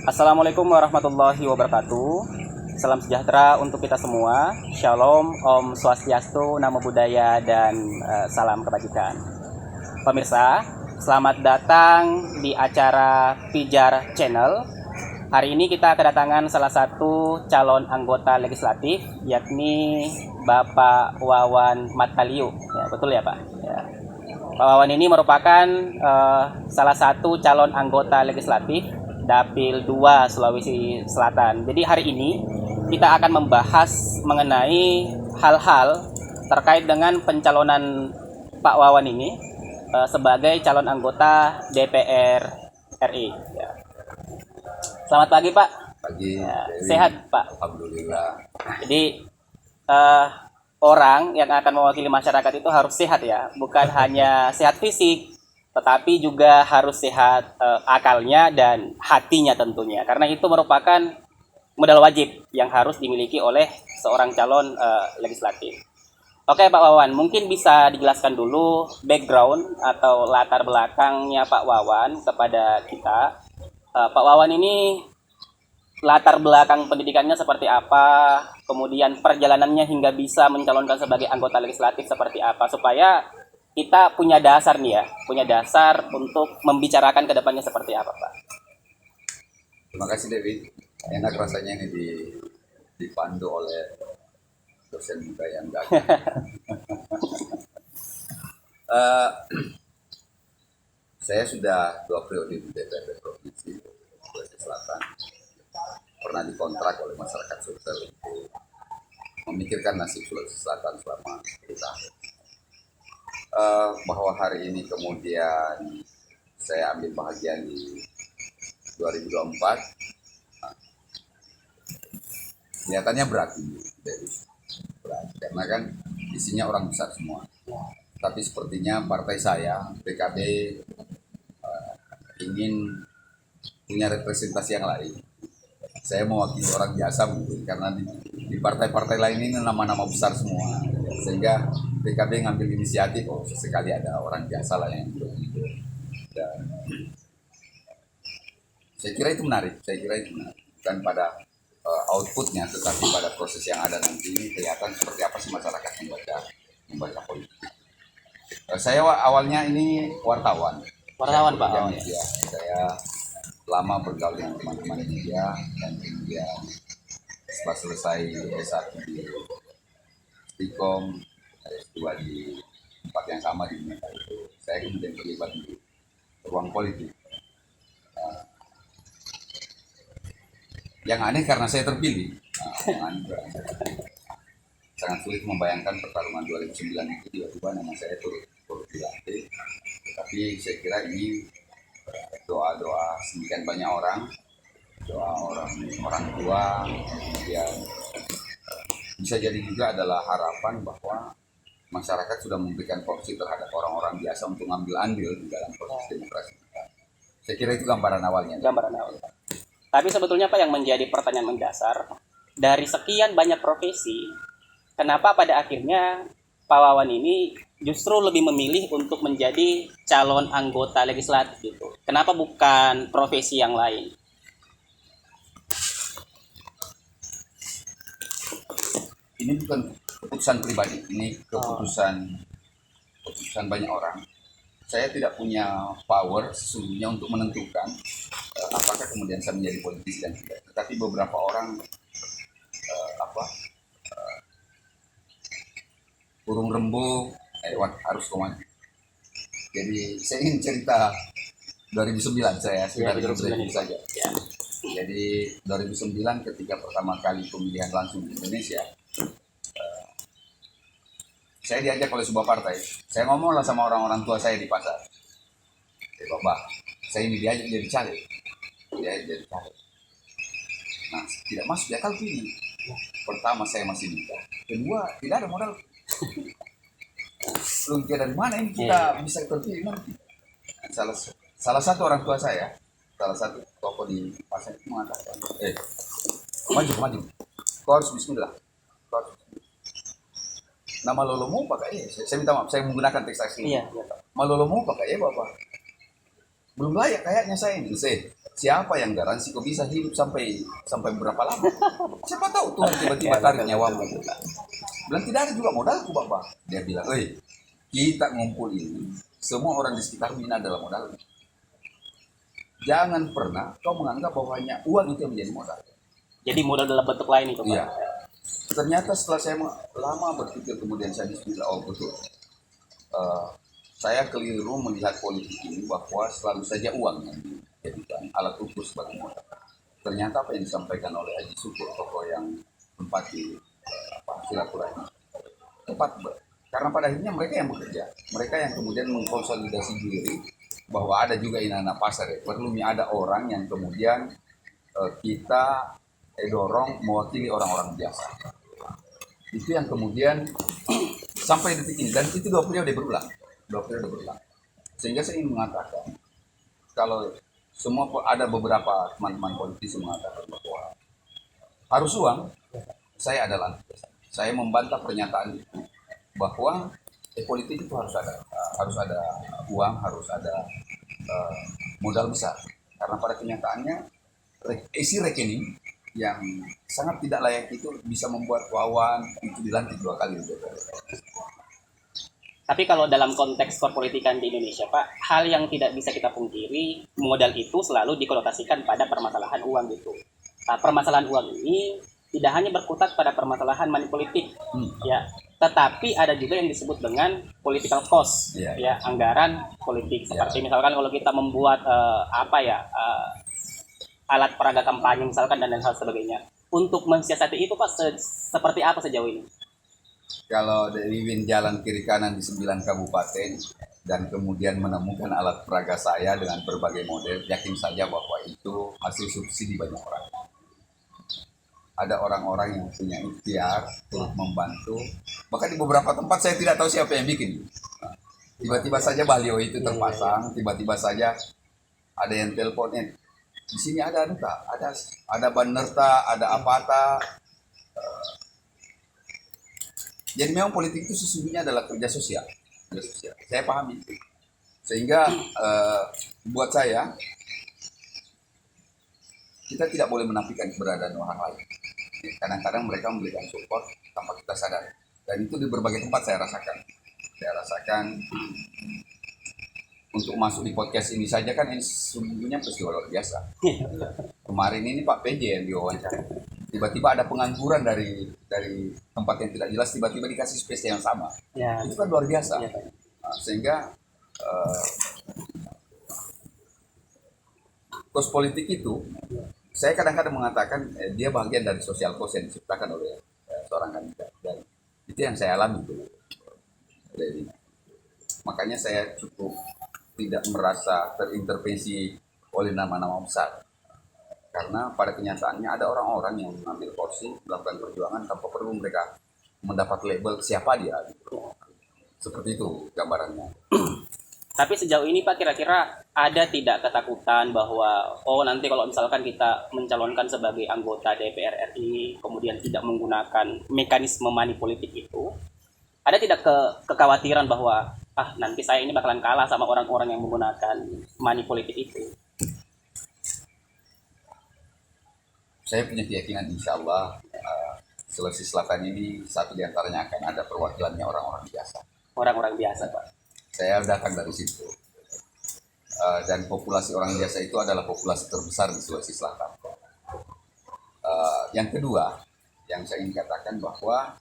Assalamualaikum warahmatullahi wabarakatuh. Salam sejahtera untuk kita semua. Shalom, Om Swastiastu, Namo Buddhaya, dan salam kebajikan. Pemirsa, selamat datang di acara Pijar Channel. Hari ini kita kedatangan salah satu calon anggota legislatif, yakni Bapak Wawan Mataliu. Ya, betul ya Pak? Ya. Pak Wawan ini merupakan salah satu calon anggota legislatif Dapil 2 Sulawesi Selatan. Jadi hari ini kita akan membahas mengenai hal-hal terkait dengan pencalonan Pak Wawan ini sebagai calon anggota DPR RI. Ya. Selamat pagi Pak. Pagi. Ya, sehat Pak. Alhamdulillah. Jadi orang yang akan mewakili masyarakat itu harus sehat ya, bukan hanya sehat fisik, tetapi juga harus sehat akalnya dan hatinya tentunya, karena itu merupakan modal wajib yang harus dimiliki oleh seorang calon legislatif. Oke Pak Wawan, mungkin bisa dijelaskan dulu background atau latar belakangnya Pak Wawan kepada kita. Pak Wawan ini latar belakang pendidikannya seperti apa, kemudian perjalanannya hingga bisa mencalonkan sebagai anggota legislatif seperti apa, supaya kita punya dasar nih ya, punya dasar untuk membicarakan ke depannya seperti apa Pak. Terima kasih Dewi. Enak rasanya ini dipandu oleh dosen muda yang gagah. Saya sudah 2 periode di DPRD Provinsi Sulawesi Selatan. Pernah dikontrak oleh masyarakat Sulsel untuk memikirkan nasib Sulawesi Selatan selama 10 tahun. Bahwa hari ini kemudian saya ambil bahagian di 2024, kelihatannya berat ini, berat karena kan isinya orang besar semua. Tapi sepertinya partai saya PKB ingin punya representasi yang lain. Saya mewakili orang biasa mungkin, karena di partai-partai lain ini nama-nama besar semua, sehingga PKB ngambil inisiatif, sesekali ada orang biasa lah yang begitu. Dan saya kira itu menarik, bukan pada outputnya, tetapi pada proses yang ada nanti ini kelihatan seperti apa sih masyarakat membaca politik. Saya awalnya ini wartawan Wartawan Pak. media. Saya lama bergaul dengan teman-teman media, dan kemudian setelah selesai S1 di Stikom, S2 di tempat yang sama di Minang itu, saya kemudian terlibat di ruang politik. Yang aneh karena saya terpilih, sangat sulit membayangkan pertarungan 2009 itu tiba-tiba nama saya turut dilantik. Tapi saya kira ini doa-doa sedemikian banyak orang, doa orang tua, kemudian bisa jadi juga adalah harapan bahwa masyarakat sudah memberikan porsi terhadap orang-orang biasa untuk ngambil andil di dalam proses demokrasi kita. Saya kira itu gambaran awalnya. Gambaran awal. Tapi sebetulnya Pak, yang menjadi pertanyaan mendasar, dari sekian banyak profesi, kenapa pada akhirnya Pak Wawan ini justru lebih memilih untuk menjadi calon anggota legislatif gitu? Kenapa bukan profesi yang lain? Ini bukan keputusan pribadi, ini keputusan banyak orang. Saya tidak punya power sesungguhnya untuk menentukan apakah kemudian saya menjadi politisi dan tidak. Tetapi beberapa orang burung rembuk harus kemana. Jadi saya ingin cerita 2009, saya sudah 2009 saja. Ya. Jadi 2009 ketika pertama kali pemilihan langsung di Indonesia, saya diajak oleh sebuah partai. Saya ngomong lah sama orang-orang tua saya di pasar. Bapak, saya ini diajak jadi caleg. Nah, tidak masuk di akal ini. Pertama, saya masih muda. Kedua, tidak ada modal. Belum dari mana ini kita bisa terpilih nanti. Salah satu orang tua saya, salah satu tokoh di pasar itu mengatakan, maju, kau harus bismillah. Nama lolomu pakai saya minta maaf, saya menggunakan teks asli. Iya. Malolomu pakai bapak. belum layak kayaknya saya ini. Siapa yang garansi kau bisa hidup sampai berapa lama? Siapa tahu Tuhan tiba-tiba tarik nyawamu. Bilang tidak ada juga modalku Bapak. Dia bilang, kita ngumpul ini, semua orang di sekitar ini adalah modal. Jangan pernah kau menganggap bahwa hanya uang itu yang menjadi modal. Jadi modal dalam bentuk lain itu Pak. Iya. Ternyata setelah saya lama berpikir kemudian saya bismillah, betul. Saya keliru melihat politik ini bahwa selalu saja uang yang dijadikan alat ukur sebagai modal. Ternyata apa yang disampaikan oleh Haji Syukur, tokoh yang tempati silaturahmi, tepat. Karena pada akhirnya mereka yang bekerja, mereka yang kemudian mengkonsolidasi diri bahwa ada juga ini anak pasar ya. Perlu ada orang yang kemudian kita dorong mewakili orang-orang biasa. Itu yang kemudian sampai detik ini, dan itu 2 periode berulang. Sehingga saya ingin mengatakan, kalau semua ada beberapa teman-teman politisi mengatakan bahwa harus uang, saya adalah saya membantah pernyataan itu bahwa politik itu harus ada uang, harus ada modal besar. Karena pada kenyataannya isi rekening yang sangat tidak layak itu bisa membuat Wawan itu dilantik 2 kali. Tapi kalau dalam konteks perpolitikan di Indonesia, Pak, hal yang tidak bisa kita pungkiri, modal itu selalu dikonotasikan pada permasalahan uang gitu. Nah, permasalahan uang ini tidak hanya berkutat pada permasalahan money politik, ya, tetapi ada juga yang disebut dengan political cost, ya, anggaran politik. Seperti misalkan kalau kita membuat alat peraga kampanye misalkan dan hal sebagainya. Untuk mensiasati itu, Pak, seperti apa sejauh ini? Kalau dari jalan kiri kanan di 9 kabupaten dan kemudian menemukan alat peraga saya dengan berbagai model, yakin saja bahwa itu hasil subsidi banyak orang. Ada orang-orang yang punya ikhtiar untuk membantu. Bahkan di beberapa tempat saya tidak tahu siapa yang bikin. Tiba-tiba saja baliho itu terpasang, tiba-tiba saja ada yang teleponin. Di sini ada Banerta, ada Apata. Jadi memang politik itu sesungguhnya adalah kerja sosial. Saya paham itu. Sehingga buat saya, kita tidak boleh menafikan keberadaan orang lain. Kadang-kadang mereka memberikan support tanpa kita sadar. Dan itu di berbagai tempat saya rasakan. Untuk masuk di podcast ini saja kan ini sesungguhnya peristiwa luar biasa. Kemarin ini Pak PJ yang diwawancara. Tiba-tiba ada pengangguran dari tempat yang tidak jelas, tiba-tiba dikasih space yang sama. Itu kan luar biasa. Sehingga kos politik itu, saya kadang-kadang mengatakan dia bagian dari sosial cost yang diciptakan oleh seorang kandidat. Dan itu yang saya alami. Jadi, makanya saya cukup tidak merasa terintervensi oleh nama-nama besar. Karena pada kenyataannya ada orang-orang yang mengambil porsi, melakukan perjuangan tanpa perlu mereka mendapat label siapa dia. Seperti itu gambarannya. Tapi sejauh ini Pak, kira-kira ada tidak ketakutan bahwa nanti kalau misalkan kita mencalonkan sebagai anggota DPR RI kemudian tidak menggunakan mekanisme money politik itu, ada tidak kekhawatiran bahwa nanti saya ini bakalan kalah sama orang-orang yang menggunakan money politik itu? Saya punya keyakinan insya Allah Sulawesi Selatan ini satu di antaranya akan ada perwakilannya orang-orang biasa. Orang-orang biasa, Pak. Saya datang dari situ. Dan populasi orang biasa itu adalah populasi terbesar di Sulawesi Selatan. Yang kedua, yang saya ingin katakan bahwa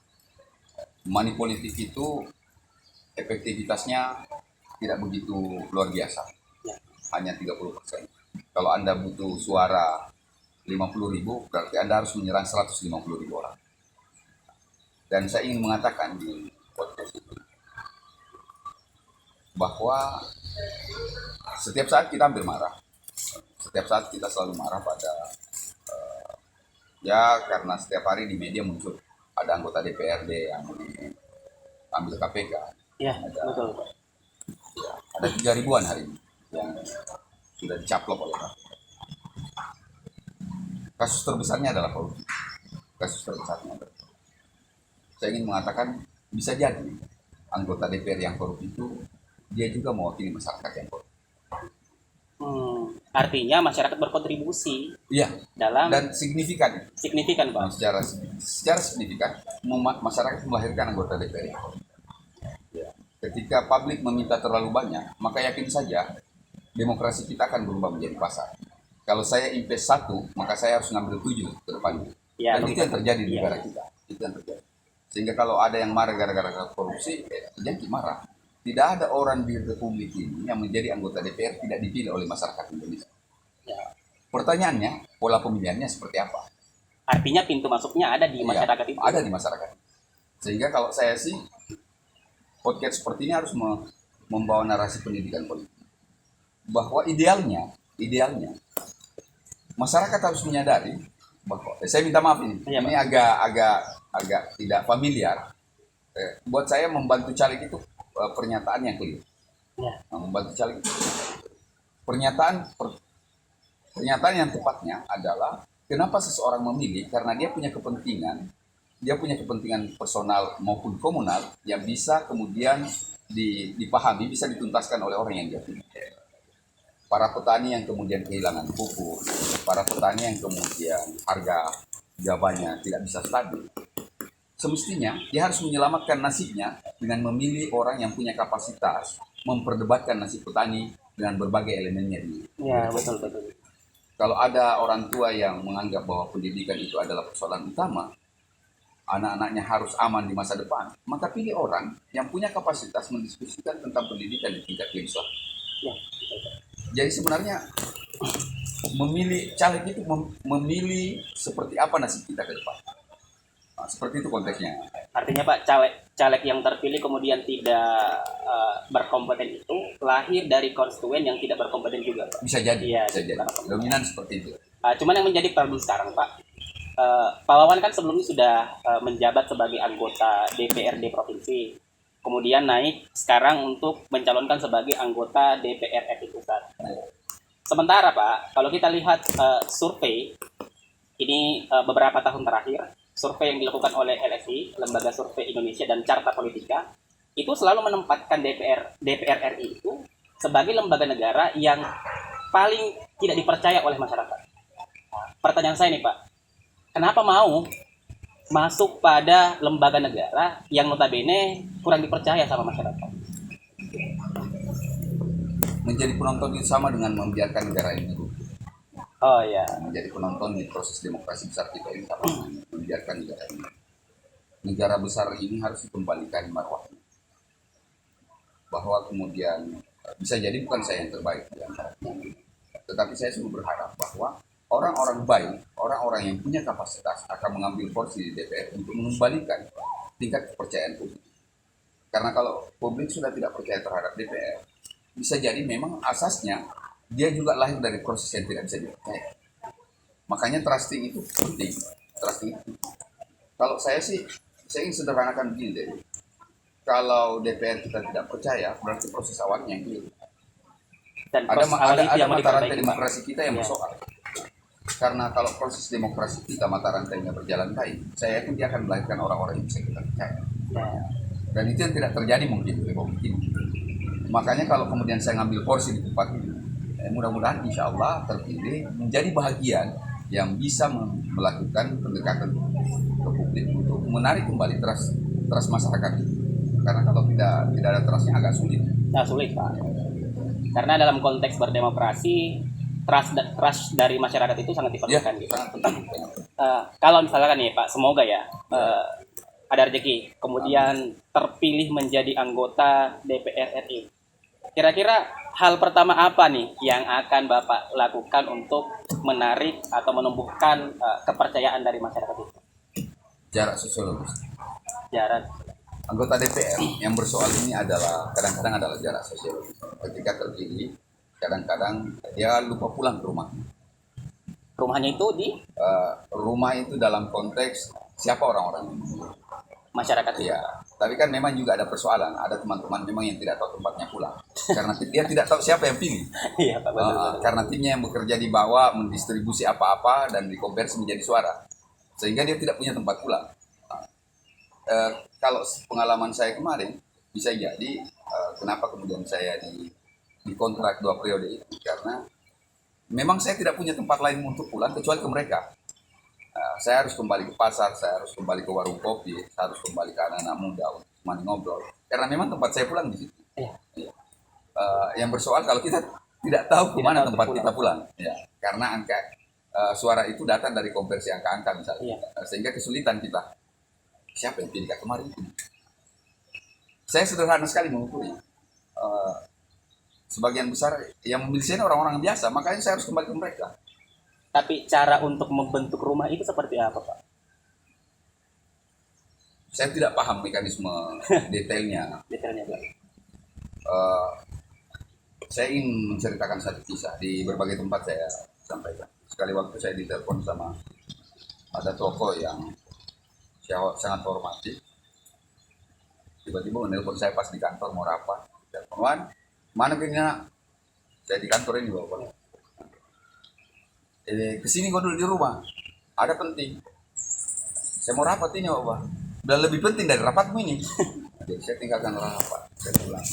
money politik itu efektivitasnya tidak begitu luar biasa. Hanya 30%. Kalau Anda butuh suara 50.000, berarti Anda harus menyerang 150.000 orang. Dan saya ingin mengatakan di podcast ini bahwa setiap saat kita hampir marah. Setiap saat kita selalu marah pada karena setiap hari di media muncul ada anggota DPRD yang ambil KPK. Iya, betul. Ada 3.000-an hari ini yang sudah dicaplok oleh KPK. Kasus terbesarnya adalah korupsi. Saya ingin mengatakan bisa jadi anggota DPR yang korup itu dia juga mewakili masyarakat yang korup. Artinya masyarakat berkontribusi Iya, dalam dan signifikan. signifikan, Pak. Secara signifikan masyarakat melahirkan anggota DPR. Ya. Ketika publik meminta terlalu banyak, maka yakin saja demokrasi kita akan berubah menjadi pasar. Kalau saya invest 1, maka saya harus ngambil 7 ke depannya. Ya, Dan itu yang terjadi di ya. negara kita. Itu yang terjadi. Sehingga kalau ada yang marah gara-gara korupsi, jangan marah. Tidak ada orang di Republik ini yang menjadi anggota DPR tidak dipilih oleh masyarakat Indonesia. Ya. Pertanyaannya, pola pemilihannya seperti apa? Artinya pintu masuknya ada di masyarakat itu. Ada di masyarakat. Sehingga kalau saya sih, podcast seperti ini harus membawa narasi pendidikan politik. Bahwa idealnya, masyarakat harus menyadari bahwa, saya minta maaf ini, Ya, ini agak tidak familiar. Buat saya membantu caleg itu pernyataan yang keliru. Ya. Membantu caleg itu pernyataan yang tepatnya adalah kenapa seseorang memilih, karena dia punya kepentingan personal maupun komunal yang bisa kemudian dipahami, bisa dituntaskan oleh orang yang dia pilih. Para petani yang kemudian kehilangan pupuk, para petani yang kemudian harga gabahnya tidak bisa stabil. Semestinya dia harus menyelamatkan nasibnya dengan memilih orang yang punya kapasitas memperdebatkan nasib petani dengan berbagai elemennya di. Ya, betul. Kalau ada orang tua yang menganggap bahwa pendidikan itu adalah persoalan utama, anak-anaknya harus aman di masa depan, maka pilih orang yang punya kapasitas mendiskusikan tentang pendidikan di tingkat legislatif. Ya. Jadi sebenarnya memilih caleg itu memilih seperti apa nasib kita ke depan. Nah, seperti itu konteksnya. Artinya Pak, caleg yang terpilih kemudian tidak berkompeten itu lahir dari konstituen yang tidak berkompeten juga, Pak. Bisa jadi, Iya, bisa jadi. Dominan seperti itu. Cuman yang menjadi problem sekarang, Pak, Pak Wawan kan sebelumnya sudah menjabat sebagai anggota DPRD provinsi, kemudian naik sekarang untuk mencalonkan sebagai anggota DPR RI pusat. Sementara Pak, kalau kita lihat survei ini beberapa tahun terakhir, survei yang dilakukan oleh LSI, Lembaga Survei Indonesia, dan Carta Politika, itu selalu menempatkan DPR RI itu sebagai lembaga negara yang paling tidak dipercaya oleh masyarakat. Pertanyaan saya nih Pak, kenapa mau masuk pada lembaga negara yang notabene kurang dipercaya sama masyarakat? Menjadi penonton itu sama dengan membiarkan negara ini dulu. Oh ya. Menjadi penonton di proses demokrasi besar kita ini sama dengan membiarkan negara ini. Negara besar ini harus dikembalikan marwahnya. Bahwa kemudian bisa jadi bukan saya yang terbaik di antaranya, tetapi saya sungguh berharap bahwa orang-orang baik, orang-orang yang punya kapasitas akan mengambil porsi di DPR untuk mengembalikan tingkat kepercayaan publik. Karena kalau publik sudah tidak percaya terhadap DPR, bisa jadi memang asasnya dia juga lahir dari proses yang tidak bisa dipercaya. Makanya trusting itu penting. Kalau saya sih, saya ingin sederhanakan begini deh. Kalau DPR kita tidak percaya, berarti proses awalnya yang keliru. Dan Ada mata rantai diperbaiki, demokrasi kita yang Ya. bersoal. Karena kalau proses demokrasi kita mata rantainya berjalan baik, saya yakin dia akan melahirkan orang-orang yang bisa kita percaya. Ya. Dan itu yang tidak terjadi mungkin di Republik ini. Makanya kalau kemudian saya ngambil porsi di tempat ini, mudah-mudahan insya Allah terpilih menjadi bahagian yang bisa melakukan pendekatan ke publik untuk menarik kembali trust masyarakat itu. Karena kalau tidak ada trustnya agak sulit. Nah, sulit Pak. Karena dalam konteks berdemokrasi, trust dari masyarakat itu sangat diperlukan. Gitu. Sangat penting. Kalau misalkan nih Pak, semoga ya ada rezeki, kemudian terpilih menjadi anggota DPR RI. Kira-kira hal pertama apa nih yang akan Bapak lakukan untuk menarik atau menumbuhkan kepercayaan dari masyarakat itu? Jarak sosiologis. Jarak. Anggota DPR yang bersoal ini kadang-kadang adalah jarak sosiologis. Ketika terpilih, kadang-kadang dia lupa pulang ke rumah. Rumahnya itu di Rumah itu dalam konteks siapa orang-orang ini. masyarakat. Iya, tapi kan memang juga ada persoalan. Ada teman-teman memang yang tidak tahu tempatnya pulang. Karena dia tidak tahu siapa yang pilih. Iya Pak, betul. Karena timnya yang bekerja di bawah mendistribusi apa-apa dan dikonversi menjadi suara. Sehingga dia tidak punya tempat pulang. Kalau pengalaman saya kemarin, bisa jadi kenapa kemudian saya di kontrak 2 periode itu. Karena memang saya tidak punya tempat lain untuk pulang kecuali ke mereka. Saya harus kembali ke pasar, saya harus kembali ke warung kopi, saya harus kembali ke anak-anak muda untuk menemani ngobrol. Karena memang tempat saya pulang di situ. Iya. Yang bersoal kalau kita tidak tahu kemana tahu tempat pulang. kita pulang. Ya. Karena angka suara itu datang dari konversi angka-angka misalnya. Iya. Sehingga kesulitan kita. Siapa yang pilih kemarin itu? Saya sederhana sekali mengukurnya. Sebagian besar yang memilih saya orang-orang biasa, makanya saya harus kembali ke mereka. Tapi cara untuk membentuk rumah itu seperti apa, Pak? Saya tidak paham mekanisme detailnya. Detailnya, Pak. Saya ingin menceritakan satu kisah di berbagai tempat saya sampaikan. Sekali waktu saya ditelepon sama ada tokoh yang saya sangat hormati. Tiba-tiba menelpon saya pas di kantor mau rapat. Telepon, "Wan, mana kayaknya saya di kantor ini Bapak. Kesini gua dulu di rumah. Ada penting. Saya mau rapat ini Bapak. Udah lebih penting dari rapatmu ini." Jadi saya tinggalkan rapat. Saya pulang.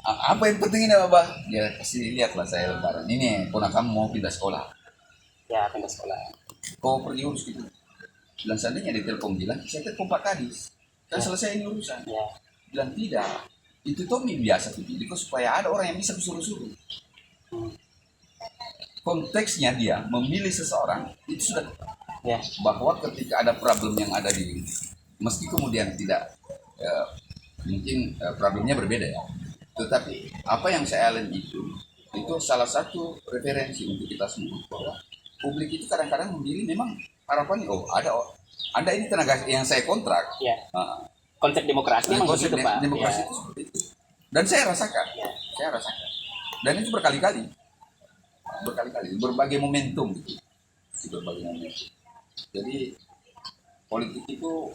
Apa yang penting ini Bapak? Ya kasih lihatlah saya lembaran. Ini ponakan mau pindah sekolah. Ya, pindah sekolah. Kau pergi urus gitu. Bilang seandainya di telepon bilang, saya telepon Pak Kadis. Kan selesai ini urusan. Ya. Bilang tidak. Itu Tommy biasa tuh. Jadi supaya ada orang yang bisa suruh-suruh. Konteksnya dia memilih seseorang itu sudah Ya. bahwa ketika ada problem yang ada di meski kemudian tidak mungkin problemnya berbeda ya, tetapi apa yang saya alami itu salah satu referensi untuk kita semua bahwa publik itu kadang-kadang memilih memang harapannya ada ini tenaga yang saya kontrak. Ya. Konsep demokrasi memang konsep begitu, Pak. demokrasi Ya. itu seperti itu dan saya rasakan dan itu berkali-kali berbagai momentum gitu. Di berbagai momentum. Jadi politik itu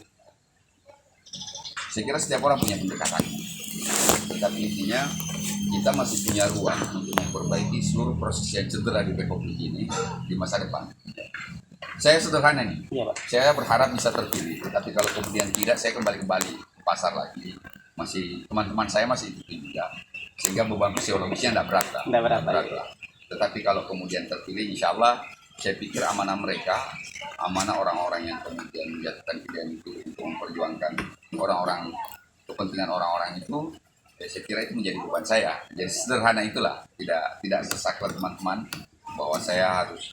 saya kira setiap orang punya pendekatan, tetapi intinya kita masih punya ruang untuk memperbaiki seluruh proses yang cedera di Republik ini di masa depan. Saya sederhana nih, Iya, Pak. saya berharap bisa terpilih, tapi kalau kemudian tidak, saya kembali ke pasar lagi. Masih teman-teman saya masih ikutin juga, sehingga beban psikologisnya tidak berat lah. Nggak berat lah. Tetapi kalau kemudian terpilih, insya Allah saya pikir amanah mereka, amanah orang-orang yang kemudian menjatuhkan pilihan itu untuk memperjuangkan orang-orang, kepentingan orang-orang itu, saya kira itu menjadi beban saya. Jadi sederhana itulah, tidak sesaklar teman-teman bahwa saya harus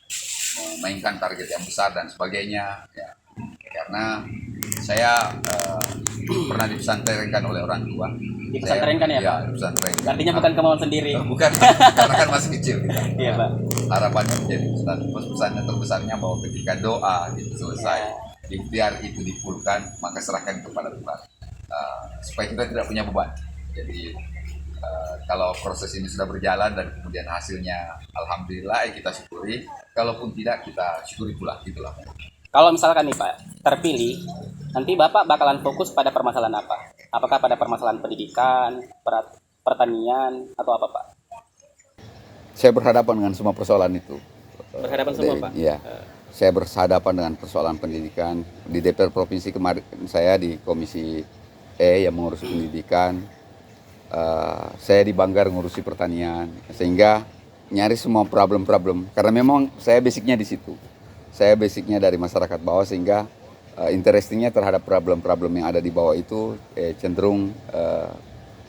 memainkan target yang besar dan sebagainya. Ya. Karena saya pernah dipesantrenkan oleh orang tua. Dipesantrenkan ya, Pak? Dipesantrenkan. Artinya bukan kemauan sendiri. Bukan, karena kan masih kecil. Iya, Pak. Harapannya menjadi ustaz. Pesannya terbesarnya bahwa ketika doa itu selesai, ikhtiar itu dipulkan, maka serahkan kepada Tuhan. Supaya kita tidak punya beban. Jadi kalau proses ini sudah berjalan dan kemudian hasilnya alhamdulillah kita syukuri, kalaupun tidak kita syukuri pula, gitulah. Kalau misalkan nih Pak, terpilih, nanti Bapak bakalan fokus pada permasalahan apa? Apakah pada permasalahan pendidikan, pertanian, atau apa Pak? Saya berhadapan dengan semua persoalan itu. Berhadapan semua Pak? Iya. Saya berhadapan dengan persoalan pendidikan. Di DPR Provinsi kemarin saya di Komisi E yang mengurusi pendidikan. Saya di Banggar ngurusi pertanian. Sehingga nyari semua problem-problem. Karena memang saya basicnya di situ. Saya basicnya dari masyarakat bawah sehingga interestingnya terhadap problem-problem yang ada di bawah itu cenderung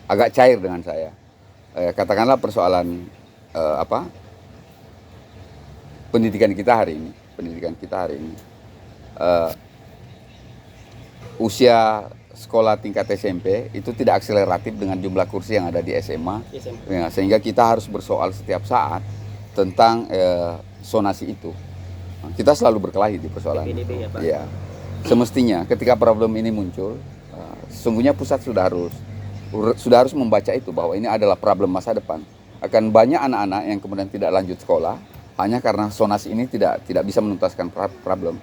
agak cair dengan saya. Katakanlah persoalan pendidikan kita hari ini. Usia sekolah tingkat SMP itu tidak akseleratif dengan jumlah kursi yang ada di SMA. Ya, sehingga kita harus bersoal setiap saat tentang zonasi itu. Kita selalu berkelahi di persoalan itu. Ya. Semestinya ketika problem ini muncul, sesungguhnya pusat sudah harus membaca itu bahwa ini adalah problem masa depan. Akan banyak anak-anak yang kemudian tidak lanjut sekolah hanya karena zonasi ini tidak bisa menuntaskan problem.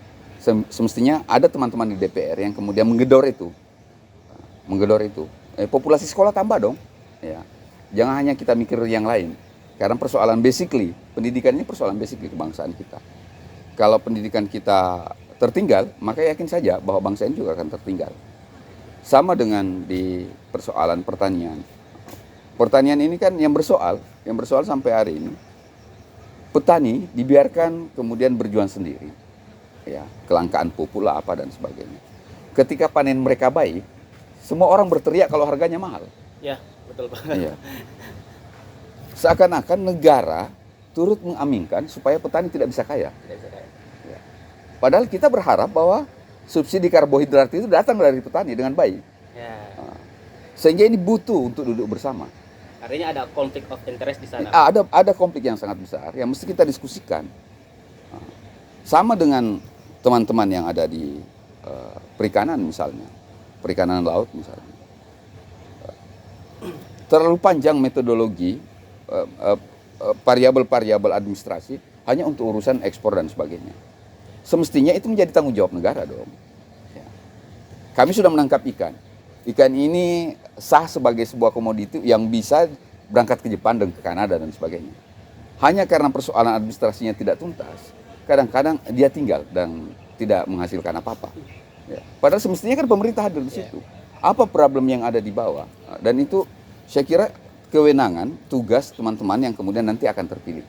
Semestinya ada teman-teman di DPR yang kemudian menggedor itu. Populasi sekolah tambah dong. Ya. Jangan hanya kita mikir yang lain. Karena persoalan basically, pendidikan ini persoalan basically kebangsaan kita. Kalau pendidikan kita tertinggal, maka yakin saja bahwa bangsa ini juga akan tertinggal. Sama dengan di persoalan pertanian. Pertanian ini kan yang bersoal yang bersoal sampai hari ini, petani dibiarkan kemudian berjuang sendiri, ya, kelangkaan pupuk lah apa dan sebagainya. Ketika panen mereka baik, semua orang berteriak kalau harganya mahal. Ya, betul Pak. Ya. Seakan-akan negara turut mengaminkan supaya petani tidak bisa kaya. Ya. Padahal kita berharap bahwa subsidi karbohidrat itu datang dari petani dengan baik. Ya. Sehingga ini butuh untuk duduk bersama. Artinya ada konflik of interest di sana. Ada konflik yang sangat besar yang mesti kita diskusikan. Sama dengan teman-teman yang ada di perikanan misalnya, perikanan laut misalnya. Terlalu panjang metodologi, variabel-variabel administrasi hanya untuk urusan ekspor dan sebagainya. Semestinya itu menjadi tanggung jawab negara dong. Ya. Kami sudah menangkap ikan. Ikan ini sah sebagai sebuah komoditi yang bisa berangkat ke Jepang dan ke Kanada dan sebagainya. Hanya karena persoalan administrasinya tidak tuntas, kadang-kadang dia tinggal dan tidak menghasilkan apa-apa. Ya. Padahal semestinya kan pemerintah hadir di situ. Apa problem yang ada di bawah? Dan itu saya kira kewenangan, tugas teman-teman yang kemudian nanti akan terpilih.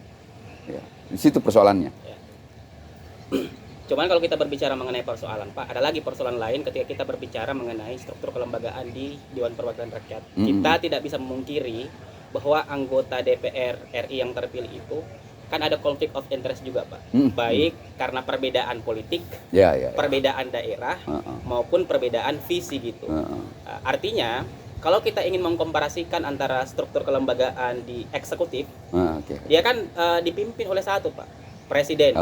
Ya. Di situ persoalannya. Ya. Cuman kalau kita berbicara mengenai persoalan, Pak, ada lagi persoalan lain ketika kita berbicara mengenai struktur kelembagaan di Dewan Perwakilan Rakyat. Kita tidak bisa memungkiri bahwa anggota DPR RI yang terpilih itu kan ada konflik of interest juga, Pak. Baik karena perbedaan politik, perbedaan daerah, maupun perbedaan visi gitu. Artinya, kalau kita ingin mengkomparasikan antara struktur kelembagaan di eksekutif, dia kan dipimpin oleh satu, Pak, Presiden.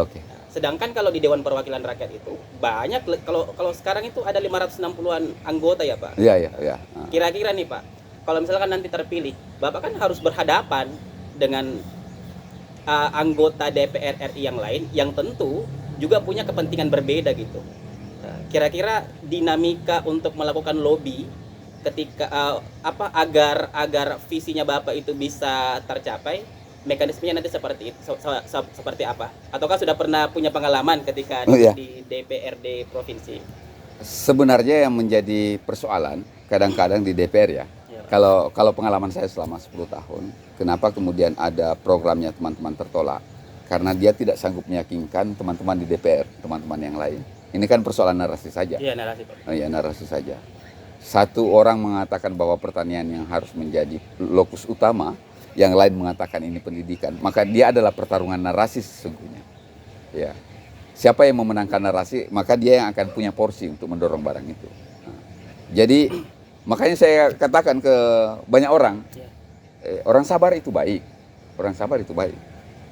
Sedangkan kalau di Dewan Perwakilan Rakyat itu banyak, kalau sekarang itu ada 560-an anggota ya Pak. Iya. Kira-kira nih Pak, kalau misalkan nanti terpilih, Bapak kan harus berhadapan dengan anggota DPR RI yang lain yang tentu juga punya kepentingan berbeda gitu. Kira-kira dinamika untuk melakukan lobby ketika agar visinya Bapak itu bisa tercapai, mekanismenya nanti seperti itu, seperti apa? Ataukah sudah pernah punya pengalaman ketika di DPRD provinsi? Sebenarnya yang menjadi persoalan kadang-kadang di DPR ya. Kalau pengalaman saya selama 10 tahun, kenapa kemudian ada programnya teman-teman tertolak? Karena dia tidak sanggup meyakinkan teman-teman di DPR, teman-teman yang lain. Ini kan persoalan narasi saja. Iya, narasi Pak. Iya, narasi saja. Satu orang mengatakan bahwa pertanian yang harus menjadi lokus utama, yang lain mengatakan ini pendidikan, maka dia adalah pertarungan narasi sesungguhnya. Ya. Siapa yang memenangkan narasi, maka dia yang akan punya porsi untuk mendorong barang itu. Nah, jadi makanya saya katakan ke banyak orang, orang sabar itu baik, orang sabar itu baik.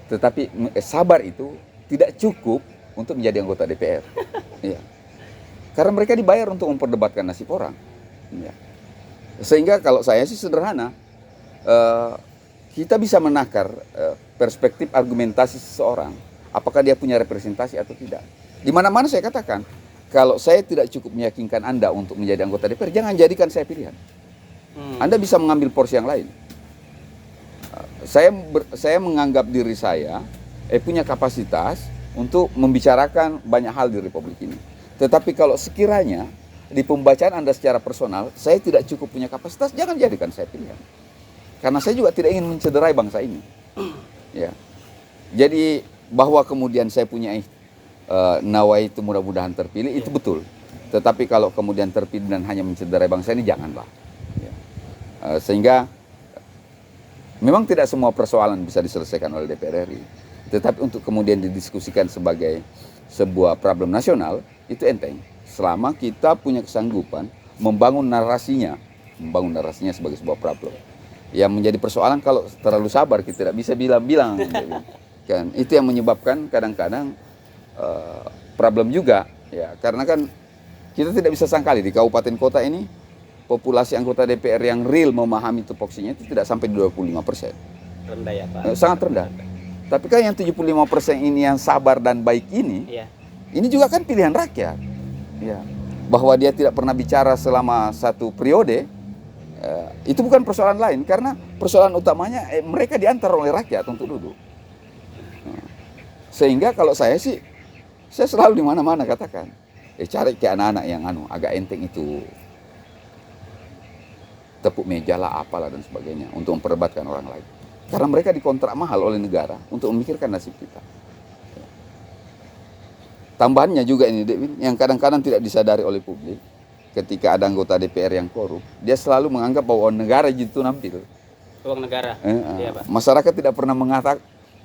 Tetapi sabar itu tidak cukup untuk menjadi anggota DPR. Ya. Karena mereka dibayar untuk memperdebatkan nasib orang. Ya. Sehingga kalau saya sih sederhana, kita bisa menakar perspektif argumentasi seseorang, apakah dia punya representasi atau tidak. Di mana-mana saya katakan, kalau saya tidak cukup meyakinkan Anda untuk menjadi anggota DPR, jangan jadikan saya pilihan. Anda bisa mengambil porsi yang lain. Saya menganggap diri saya punya kapasitas untuk membicarakan banyak hal di Republik ini. Tetapi kalau sekiranya di pembacaan Anda secara personal, saya tidak cukup punya kapasitas, jangan jadikan saya pilihan. Karena saya juga tidak ingin mencederai bangsa ini. Ya. Jadi bahwa kemudian saya punya nawai itu mudah-mudahan terpilih, itu betul. Tetapi kalau kemudian terpilih dan hanya mencederai bangsa ini, janganlah. Ya. Sehingga memang tidak semua persoalan bisa diselesaikan oleh DPR RI. Tetapi untuk kemudian didiskusikan sebagai sebuah problem nasional, itu enteng. Selama kita punya kesanggupan membangun narasinya sebagai sebuah problem. Yang menjadi persoalan kalau terlalu sabar, kita tidak bisa bilang-bilang. Kan? Itu yang menyebabkan kadang-kadang problem juga. Ya, karena kan kita tidak bisa sangkali di kabupaten kota ini, populasi anggota DPR yang real memahami tupoksinya itu tidak sampai 25%. Rendah ya Pak? Sangat rendah. Tapi kan yang 75% ini yang sabar dan baik ini, ini juga kan pilihan rakyat. Ya. Bahwa dia tidak pernah bicara selama satu periode, itu bukan persoalan lain, karena persoalan utamanya mereka diantar oleh rakyat untuk duduk. Sehingga kalau saya sih, saya selalu di mana-mana katakan, cari ke anak-anak yang agak enteng itu, tepuk meja lah, apalah dan sebagainya, untuk memperdebatkan orang lain. Karena mereka dikontrak mahal oleh negara untuk memikirkan nasib kita. Tambahannya juga ini, yang kadang-kadang tidak disadari oleh publik, ketika ada anggota DPR yang korup, dia selalu menganggap bahwa negara itu nampil. Uang negara. Iya, Pak. Masyarakat tidak pernah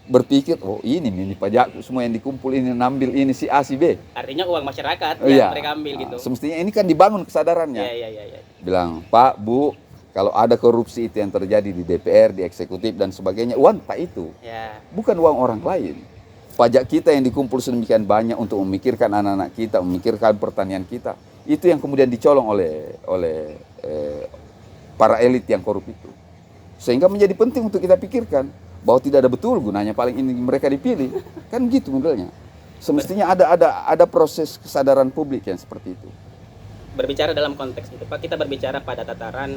berpikir, oh ini pajak semua yang dikumpul ini nambil ini si A si B. Artinya uang masyarakat Iya. yang mereka ambil gitu. Semestinya ini kan dibangun kesadarannya. Iya. Bilang, Pak, Bu, kalau ada korupsi itu yang terjadi di DPR, di eksekutif dan sebagainya, uang Pak itu. Ya. Bukan uang orang lain. Pajak kita yang dikumpul sedemikian banyak untuk memikirkan anak-anak kita, memikirkan pertanian kita, itu yang kemudian dicolong oleh para elit yang korup itu. Sehingga menjadi penting untuk kita pikirkan bahwa tidak ada betul gunanya paling ini mereka dipilih. Kan gitu modelnya. Semestinya ada proses kesadaran publik yang seperti itu. Berbicara dalam konteks itu, Pak, kita berbicara pada tataran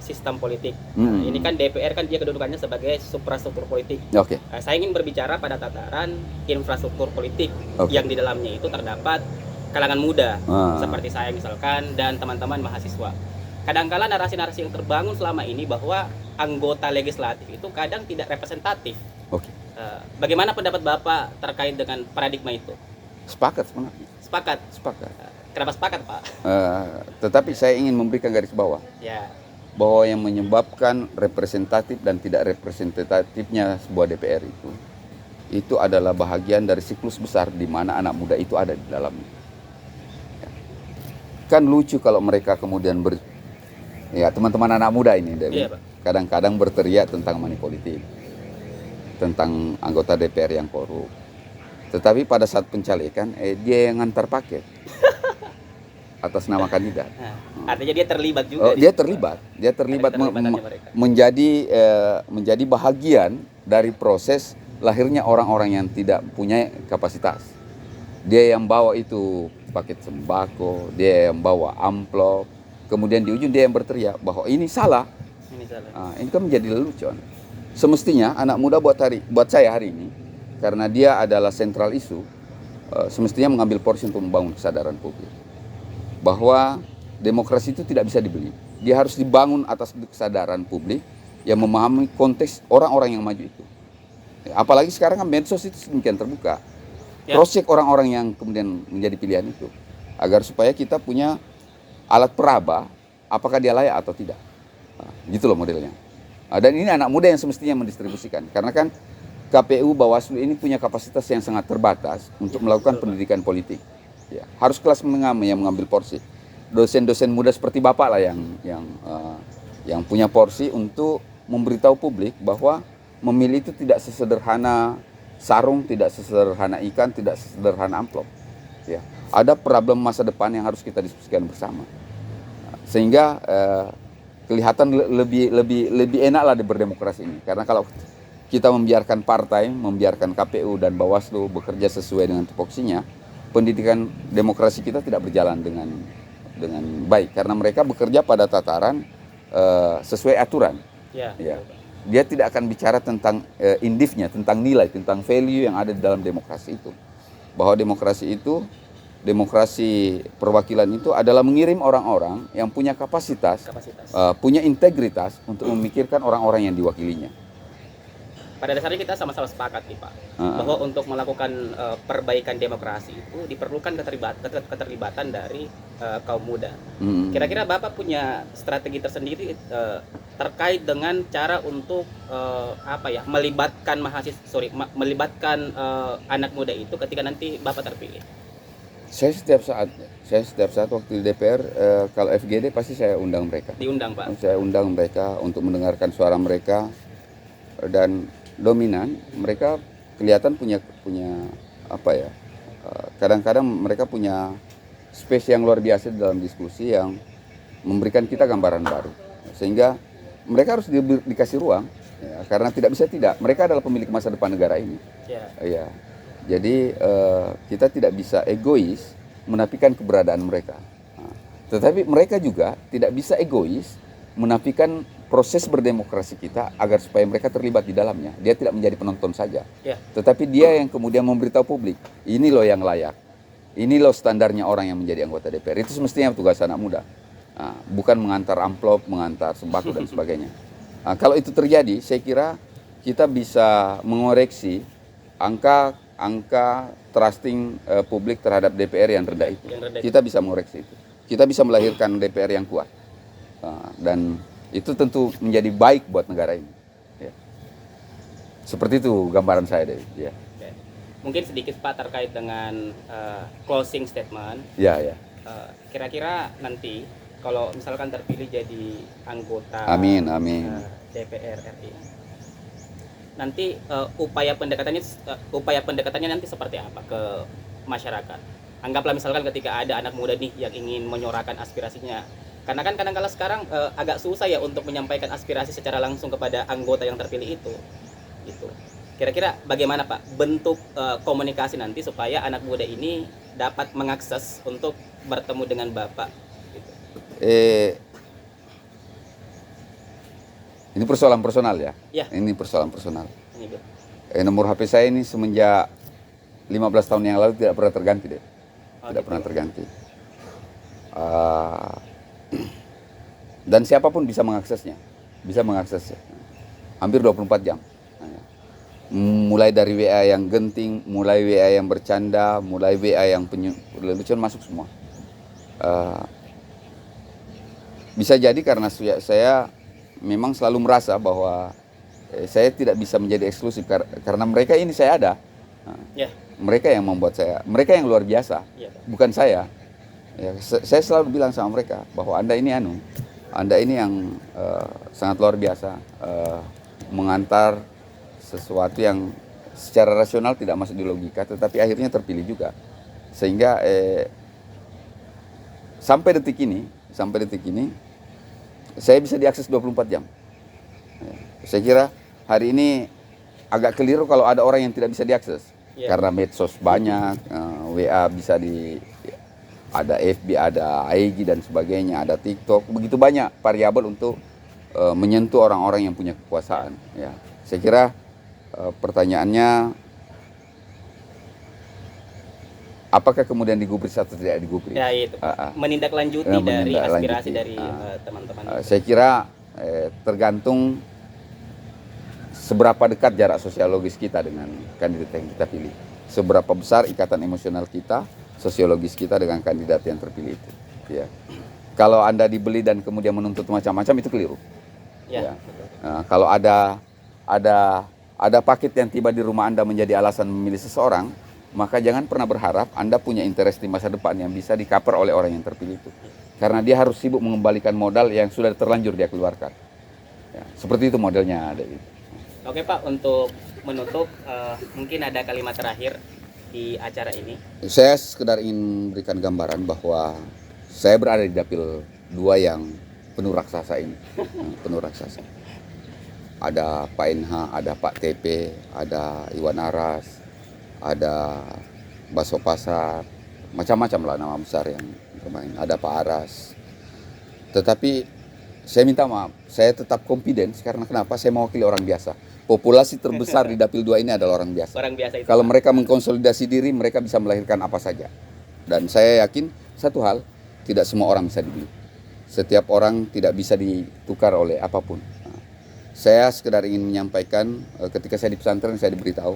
sistem politik. Nah, ini kan DPR kan dia kedudukannya sebagai suprastruktur politik. Oke. Saya ingin berbicara pada tataran infrastruktur politik yang di dalamnya itu terdapat kalangan muda seperti saya misalkan dan teman-teman mahasiswa. Kadang-kala narasi-narasi yang terbangun selama ini bahwa anggota legislatif itu kadang tidak representatif. Oke. Bagaimana pendapat Bapak terkait dengan paradigma itu? Sepakat sebenarnya. Sepakat. Kenapa sepakat, Pak? Tetapi saya ingin memberikan garis bawah. Ya. Bahwa yang menyebabkan representatif dan tidak representatifnya sebuah DPR itu adalah bahagian dari siklus besar di mana anak muda itu ada di dalamnya. Ya. Kan lucu kalau mereka kemudian teman-teman anak muda ini Iya, Pak. kadang-kadang berteriak tentang money politik, tentang anggota DPR yang korup. Tetapi pada saat pencalekan dia yang ngantar paket atas nama kandidat. Artinya dia terlibat juga. Dia terlibat menjadi bahagian dari proses lahirnya orang-orang yang tidak punya kapasitas. Dia yang bawa itu paket sembako, dia yang bawa amplop, kemudian di ujung dia yang berteriak bahwa ini salah. Ini kan menjadi lelucon. Semestinya anak muda buat saya hari ini, karena dia adalah sentral isu, semestinya mengambil porsi untuk membangun kesadaran publik bahwa demokrasi itu tidak bisa dibeli. Dia harus dibangun atas kesadaran publik yang memahami konteks orang-orang yang maju itu. Apalagi sekarang kan medsos itu sedemikian terbuka. Cross-check orang-orang yang kemudian menjadi pilihan itu, agar supaya kita punya alat peraba apakah dia layak atau tidak. Gitu loh modelnya. Dan ini anak muda yang semestinya mendistribusikan, karena kan KPU, Bawaslu ini punya kapasitas yang sangat terbatas untuk melakukan pendidikan politik. Ya, harus kelas menengah yang mengambil porsi. Dosen-dosen muda seperti Bapak lah yang punya porsi untuk memberitahu publik bahwa memilih itu tidak sesederhana sarung, tidak sesederhana ikan, tidak sesederhana amplop. Ya, ada problem masa depan yang harus kita diskusikan bersama. Sehingga kelihatan lebih enak lah berdemokrasi ini. Karena kalau kita membiarkan partai, membiarkan KPU dan Bawaslu bekerja sesuai dengan tupoksinya, pendidikan demokrasi kita tidak berjalan dengan baik, karena mereka bekerja pada tataran sesuai aturan. Ya. Dia tidak akan bicara tentang indifnya, tentang nilai, tentang value yang ada di dalam demokrasi itu. Bahwa demokrasi perwakilan itu adalah mengirim orang-orang yang punya kapasitas. Punya integritas untuk memikirkan orang-orang yang diwakilinya. Pada dasarnya kita sama-sama sepakat nih, Pak, bahwa untuk melakukan perbaikan demokrasi itu diperlukan keterlibatan dari kaum muda. Kira-kira Bapak punya strategi tersendiri terkait dengan cara untuk melibatkan anak muda itu ketika nanti Bapak terpilih? Saya setiap saat waktu di DPR, kalau FGD pasti saya undang mereka. Diundang, Pak. Saya undang mereka untuk mendengarkan suara mereka, dan dominan mereka kelihatan punya kadang-kadang mereka punya space yang luar biasa dalam diskusi yang memberikan kita gambaran baru, sehingga mereka harus dikasih ruang, ya, karena tidak bisa mereka adalah pemilik masa depan negara ini. Ya. Jadi kita tidak bisa egois menafikan keberadaan mereka, tetapi mereka juga tidak bisa egois menafikan proses berdemokrasi kita agar supaya mereka terlibat di dalamnya. Dia tidak menjadi penonton saja, tetapi dia yang kemudian memberitahu publik, ini loh yang layak, ini loh standarnya orang yang menjadi anggota DPR. Itu semestinya tugas anak muda, bukan mengantar amplop, mengantar sembako dan sebagainya. Kalau itu terjadi, saya kira kita bisa mengoreksi angka trusting publik terhadap DPR yang rendah itu. Kita bisa mengoreksi itu. Kita bisa melahirkan DPR yang kuat. Dan itu tentu menjadi baik buat negara ini. Ya. Seperti itu gambaran saya, David. Ya. Oke. Mungkin sedikit Pak terkait dengan closing statement. Ya, ya. Kira-kira nanti kalau misalkan terpilih jadi anggota Amin. DPR RI, nanti upaya pendekatannya nanti seperti apa ke masyarakat? Anggaplah misalkan ketika ada anak muda nih yang ingin menyuarakan aspirasinya, karena kan kadang-kala sekarang agak susah ya untuk menyampaikan aspirasi secara langsung kepada anggota yang terpilih itu. Gitu. Kira-kira bagaimana Pak bentuk komunikasi nanti supaya anak muda ini dapat mengakses untuk bertemu dengan Bapak? Gitu. Ini persoalan personal ya? Ya. Ini persoalan personal. Ini, Bu. Nomor HP saya ini semenjak 15 tahun yang lalu tidak pernah terganti deh. Tidak pernah terganti. Dan siapapun bisa mengaksesnya. Bisa mengaksesnya. Hampir 24 jam. Mulai dari WA yang genting, mulai WA yang bercanda, mulai WA yang lucuan masuk semua. Bisa jadi karena saya memang selalu merasa bahwa saya tidak bisa menjadi eksklusif karena mereka ini saya ada. Ya. Mereka yang membuat saya, mereka yang luar biasa, Ya, bukan saya. Ya, saya selalu bilang sama mereka bahwa Anda ini yang sangat luar biasa, mengantar sesuatu yang secara rasional tidak masuk di logika, tetapi akhirnya terpilih juga. Sehingga sampai detik ini, saya bisa diakses 24 jam. Saya kira hari ini agak keliru kalau ada orang yang tidak bisa diakses. Ya. Karena medsos banyak, WA bisa ada FB, ada IG dan sebagainya, ada TikTok, begitu banyak variabel untuk menyentuh orang-orang yang punya kekuasaan. Ya, saya kira pertanyaannya, apakah kemudian digubris atau tidak digubris? Ya itu, menindaklanjuti dari aspirasi dari teman-teman. Saya kira tergantung seberapa dekat jarak sosiologis kita dengan kandidat yang kita pilih. Seberapa besar ikatan emosional kita, sosiologis kita dengan kandidat yang terpilih itu. Ya. Kalau Anda dibeli dan kemudian menuntut macam-macam itu keliru. Ya. Nah, kalau ada paket yang tiba di rumah Anda menjadi alasan memilih seseorang, maka jangan pernah berharap Anda punya interest di masa depan yang bisa di-cover oleh orang yang terpilih itu. Karena dia harus sibuk mengembalikan modal yang sudah terlanjur dia keluarkan. Ya, seperti itu modelnya, David. Oke Pak, untuk menutup mungkin ada kalimat terakhir di acara ini. Saya sekedar ingin memberikan gambaran bahwa saya berada di dapil 2 yang penuh raksasa ini. Penuh raksasa. Ada Pak NH, ada Pak TP, ada Iwan Aras, ada Baso Pasar, macam-macam lah nama besar yang bermain. Ada Pak Aras. Tetapi saya minta maaf, saya tetap confidence karena kenapa? Saya mewakili orang biasa. Populasi terbesar di dapil 2 ini adalah orang biasa. Orang biasa itu. Kalau mereka mengkonsolidasi diri, mereka bisa melahirkan apa saja. Dan saya yakin satu hal, tidak semua orang bisa dibeli. Setiap orang tidak bisa ditukar oleh apapun. Nah, saya sekedar ingin menyampaikan, ketika saya di pesantren saya diberitahu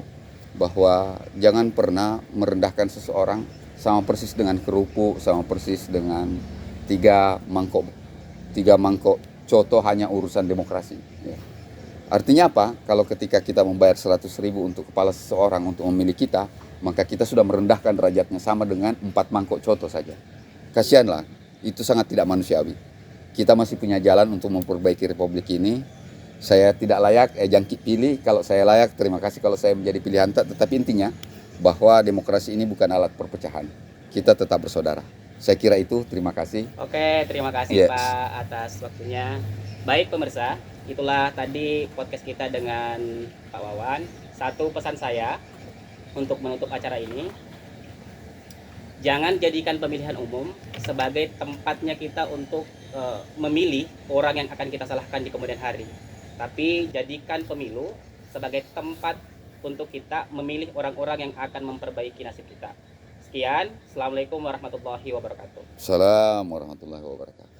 bahwa jangan pernah merendahkan seseorang sama persis dengan kerupuk, sama persis dengan tiga mangkok coto hanya urusan demokrasi. Ya. Artinya apa? Kalau ketika kita membayar 100.000 untuk kepala seseorang untuk memilih kita, maka kita sudah merendahkan derajatnya sama dengan 4 mangkok coto saja. Kasihanlah, itu sangat tidak manusiawi. Kita masih punya jalan untuk memperbaiki republik ini. Saya tidak layak, jangkit pilih. Kalau saya layak, terima kasih kalau saya menjadi pilihan. Tetapi intinya bahwa demokrasi ini bukan alat perpecahan. Kita tetap bersaudara. Saya kira itu, terima kasih. Oke, terima kasih Yes. Pak atas waktunya. Baik pemirsa, itulah tadi podcast kita dengan Pak Wawan. Satu pesan saya untuk menutup acara ini, jangan jadikan pemilihan umum sebagai tempatnya kita untuk memilih orang yang akan kita salahkan di kemudian hari. Tapi jadikan pemilu sebagai tempat untuk kita memilih orang-orang yang akan memperbaiki nasib kita. Sekian, Assalamualaikum warahmatullahi wabarakatuh. Assalamualaikum warahmatullahi wabarakatuh.